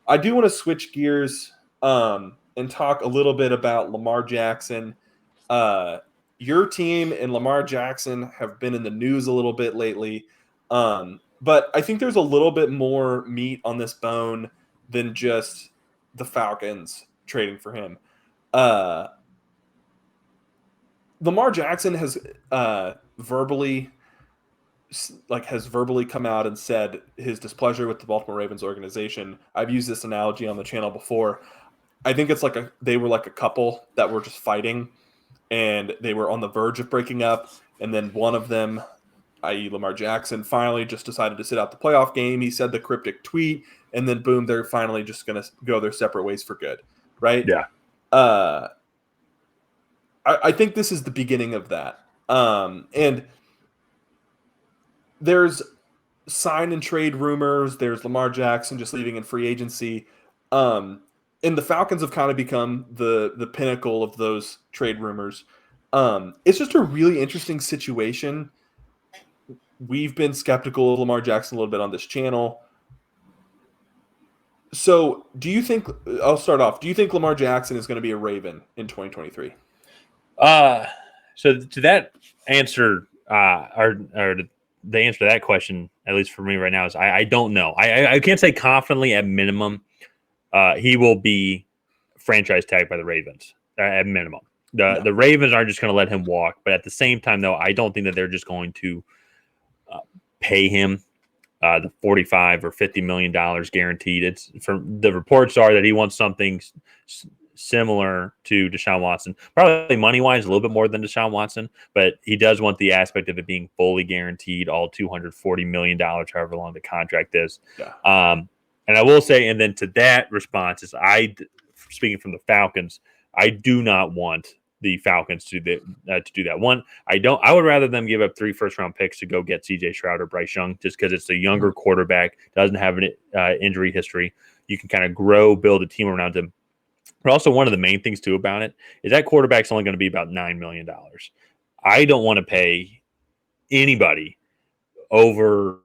I do want to switch gears and talk a little bit about Lamar Jackson. Your team and Lamar Jackson have been in the news a little bit lately, but I think there's a little bit more meat on this bone than just the Falcons trading for him. Lamar Jackson has verbally come out and said his displeasure with the Baltimore Ravens organization. I've used this analogy on the channel before. I think it's like they were like a couple that were just fighting, and they were on the verge of breaking up, and then one of them, i.e. Lamar Jackson, finally just decided to sit out the playoff game. He said the cryptic tweet, and then boom, they're finally just going to go their separate ways for good, right? Yeah. I think this is the beginning of that. And there's sign and trade rumors. There's Lamar Jackson just leaving in free agency. And the Falcons have kind of become the pinnacle of those trade rumors. It's just a really interesting situation. We've been skeptical of Lamar Jackson a little bit on this channel. So I'll start off. Do you think Lamar Jackson is going to be a Raven in 2023? So to that answer, or the answer to that question, at least for me right now, is I don't know. I can't say confidently at minimum he will be franchise tagged by the Ravens at minimum. The Ravens aren't just going to let him walk, but at the same time, though, I don't think that they're just going to pay him the $45 or $50 million guaranteed. It's from the reports are that he wants something similar to Deshaun Watson, probably money wise a little bit more than Deshaun Watson, but he does want the aspect of it being fully guaranteed, all $240 million, however long the contract is. Yeah. And I will say, and then to that response is speaking from the Falcons, I do not want the Falcons to do that. One, I would rather them give up 3 first-round picks to go get C.J. Stroud or Bryce Young, just because it's a younger quarterback, doesn't have an injury history. You can kind of build a team around him. But also one of the main things, too, about it is that quarterback's only going to be about $9 million. I don't want to pay anybody over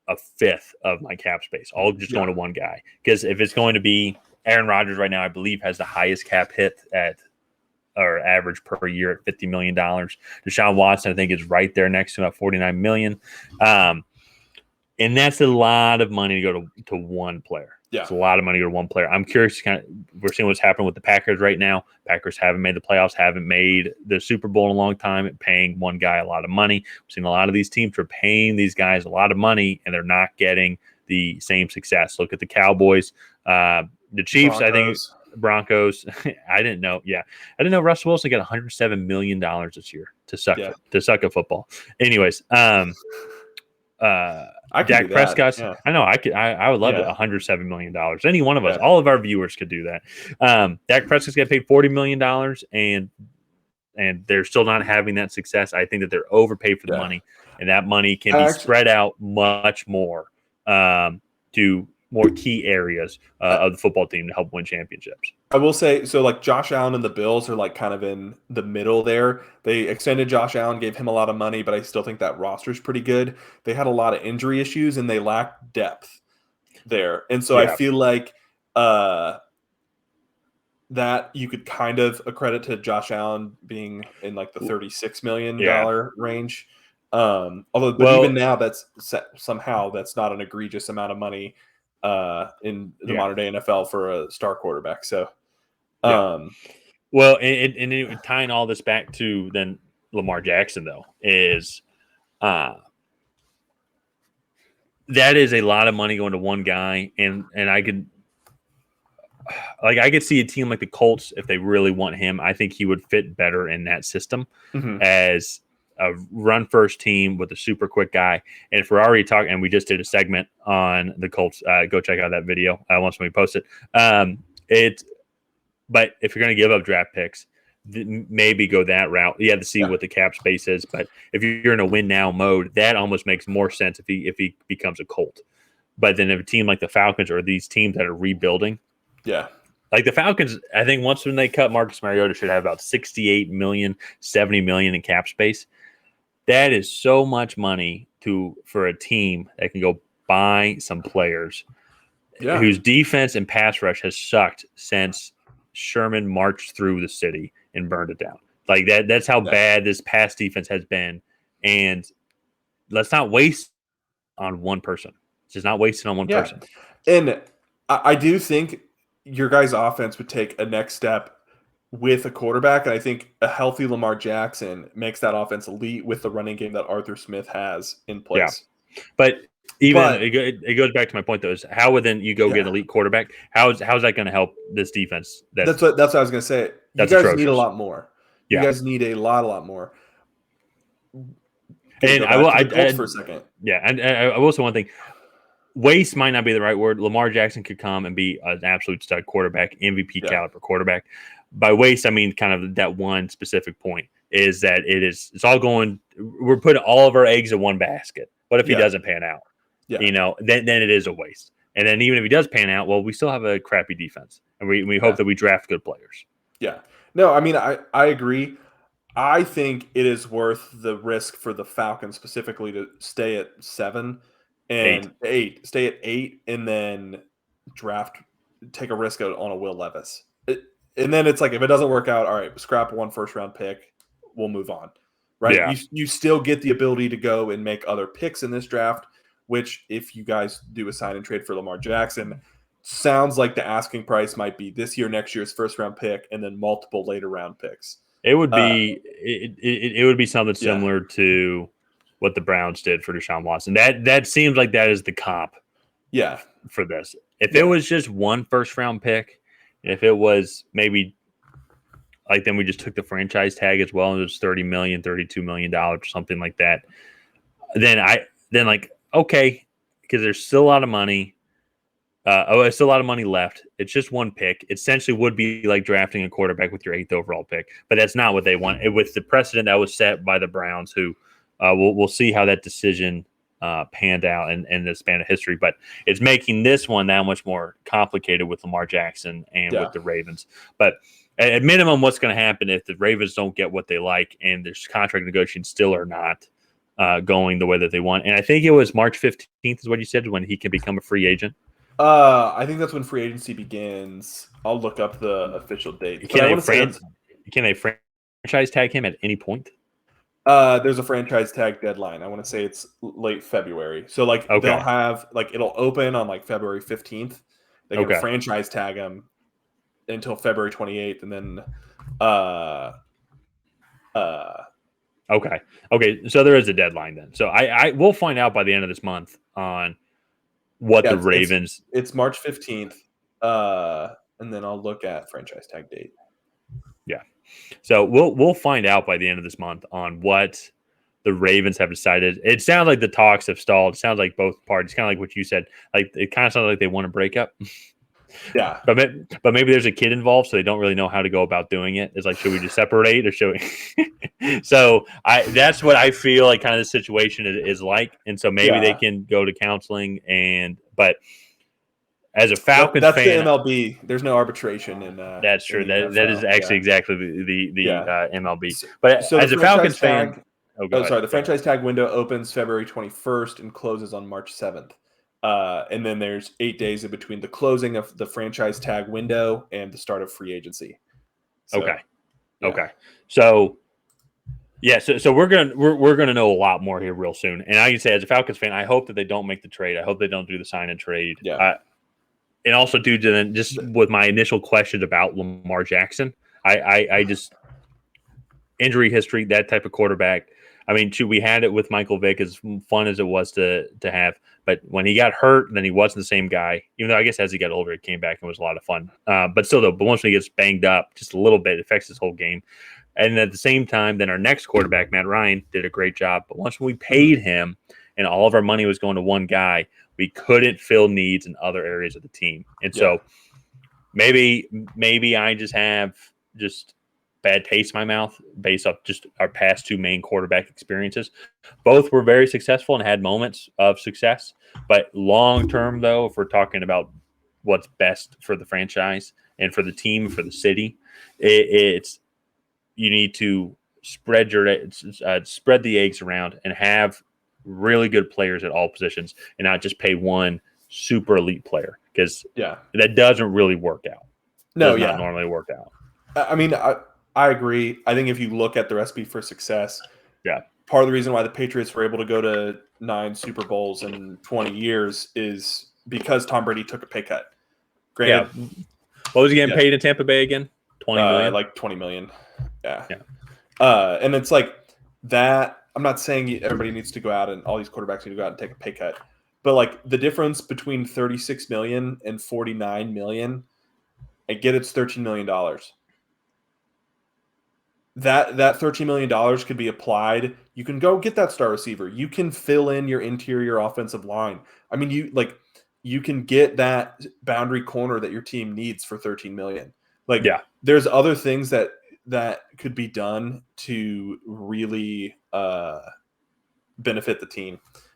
a fifth of my cap space, all just going to one guy. Because if it's going to be Aaron Rodgers right now, I believe, has the highest cap hit or average per year at $50 million. Deshaun Watson, I think, is right there next to him at $49 million. And that's a lot of money to go to one player. Yeah. It's a lot of money to go to one player. I'm curious, we're seeing what's happening with the Packers right now. Packers haven't made the playoffs, haven't made the Super Bowl in a long time, paying one guy a lot of money. We've seen a lot of these teams are paying these guys a lot of money, and they're not getting the same success. Look at the Cowboys. The Chiefs, Broncos. I think Broncos. I didn't know. Yeah. I didn't know Russell Wilson got $107 million this year to suck at football. Anyways, Dak Prescott. Yeah. I know. I would love it. $107 million. Any one of us, all of our viewers could do that. Dak Prescott's got paid $40 million, and they're still not having that success. I think that they're overpaid for the money, and that money can be spread out much more to more key areas of the football team to help win championships. I will say, so like Josh Allen and the Bills are like kind of in the middle there. They extended Josh Allen, gave him a lot of money, but I still think that roster is pretty good. They had a lot of injury issues and they lacked depth there. And so I feel like that you could kind of accredit to Josh Allen being in like the $36 million range. Even now that's not an egregious amount of money in the modern day NFL for a star quarterback. So, well, and tying all this back to then Lamar Jackson though is, that is a lot of money going to one guy, and I could see a team like the Colts if they really want him. I think he would fit better in that system as a run first team with a super quick guy. And if we're already talking, and we just did a segment on the Colts, go check out that video once we post it. But if you're going to give up draft picks, maybe go that route. You have to see what the cap space is. But if you're in a win now mode, that almost makes more sense if he becomes a Colt. But then if a team like the Falcons or these teams that are rebuilding, like the Falcons, I think when they cut Marcus Mariota, should have about $68 million, $70 million in cap space. That is so much money for a team that can go buy some players. Yeah. whose defense and pass rush has sucked since Sherman marched through the city and burned it down. Like that's how bad this pass defense has been. And let's not waste on one person. It's just not wasted on one Yeah. person. And I do think your guys' offense would take a next step with a quarterback. And I think a healthy Lamar Jackson makes that offense elite with the running game that Arthur Smith has in Yeah. place. But even But it goes back to my point, though, is how would then you go get an elite quarterback? How's that going to help this defense? that's what I was going to say. You That's guys need a atrocious. lot more. You Yeah. guys need a lot more. Gonna And go I back will. to the Colts for a second. Yeah, and I will say one thing. Waste might not be the right word. Lamar Jackson could come and be an absolute stud quarterback, MVP caliber quarterback. By waste, I mean kind of that one specific point is that it's all going. We're putting all of our eggs in one basket. What if he doesn't pan out? Yeah. You know, then it is a waste. And then even if he does pan out, well, we still have a crappy defense, and we hope that we draft good players. Yeah. No, I mean I agree. I think it is worth the risk for the Falcons specifically to stay at 7 and 8. Stay at 8 and then take a risk on a Will Levis. And then it's like if it doesn't work out, all right, scrap one first-round pick, we'll move on. Right? Yeah. You still get the ability to go and make other picks in this draft, which if you guys do a sign and trade for Lamar Jackson, sounds like the asking price might be this year, next year's first-round pick, and then multiple later round picks. It would be it would be something similar to what the Browns did for Deshaun Watson. That seems like that is the comp. Yeah. For this, if it was just one first round pick, if it was maybe like then we just took the franchise tag as well and it was $30 million, $32 million, or something like that. Then like okay, because there's still a lot of money. It's still a lot of money left. It's just one pick. It essentially would be like drafting a quarterback with your 8th overall pick, but that's not what they want. With the precedent that was set by the Browns, who we'll see how that decision panned out in the span of history. But it's making this one that much more complicated with Lamar Jackson and with the Ravens. But at minimum, what's going to happen if the Ravens don't get what they like and their contract negotiations still are not going the way that they want? And I think it was March 15th is what you said when he can become a free agent. I think that's when free agency begins. I'll look up the official date. Can they franchise tag him at any point? There's a franchise tag deadline. I want to say it's late February. So they'll have it'll open on February 15th. They can franchise tag him until February 28th, and then Okay. So there is a deadline then. So I will find out by the end of this month on what the Ravens. It's March 15th, and then I'll look at franchise tag date. Yeah. So we'll find out by the end of this month on what the Ravens have decided. It sounds like the talks have stalled. It sounds like both parties, kind of like what you said. Like it kind of sounds like they want to break up. Yeah. But maybe there's a kid involved, so they don't really know how to go about doing it. It's like, should we just separate or should we? So that's what I feel like kind of the situation is like. And so maybe they can go to counseling but as a Falcons that's fan, the MLB. There's no arbitration in that's true. That is actually exactly the MLB. But so as a Falcons fan, the franchise tag window opens February 21st and closes on March 7th. And then there's 8 days in between the closing of the franchise tag window and the start of free agency. So, okay. So we're gonna know a lot more here real soon. And I can say as a Falcons fan, I hope that they don't make the trade. I hope they don't do the sign and trade. Yeah. And also due to then just with my initial question about Lamar Jackson, I just injury history, that type of quarterback. I mean, we had it with Michael Vick, as fun as it was to have. But when he got hurt, then he wasn't the same guy. Even though I guess as he got older, he came back and was a lot of fun. But still, though, once he gets banged up just a little bit, it affects his whole game. And at the same time, then our next quarterback, Matt Ryan, did a great job. But once we paid him and all of our money was going to one guy, we couldn't fill needs in other areas of the team. And so maybe I just have bad taste in my mouth based off just our past 2 main quarterback experiences. Both were very successful and had moments of success. But long term, though, if we're talking about what's best for the franchise and for the team, for the city, it's you need to spread the eggs around and have really good players at all positions and not just pay one super elite player, because Yeah. that doesn't really work out. No, Does not yeah. normally work out. I mean, I agree. I think if you look at the recipe for success, Yeah. part of the reason why the Patriots were able to go to 9 Super Bowls in 20 years is because Tom Brady took a pay cut. Yeah. Granted, What was he getting yeah, paid in Tampa Bay again? 20 million? like 20 million. Yeah. Yeah. And it's like that. I'm not saying everybody needs to go out and all these quarterbacks need to go out and take a pay cut, but like the difference between 36 million and 49 million, I get it's $13 million. That $13 million could be applied. You can go get that star receiver. You can fill in your interior offensive line. I mean, you can get that boundary corner that your team needs for 13 million. Like, Yeah. there's other things that could be done to really benefit the team.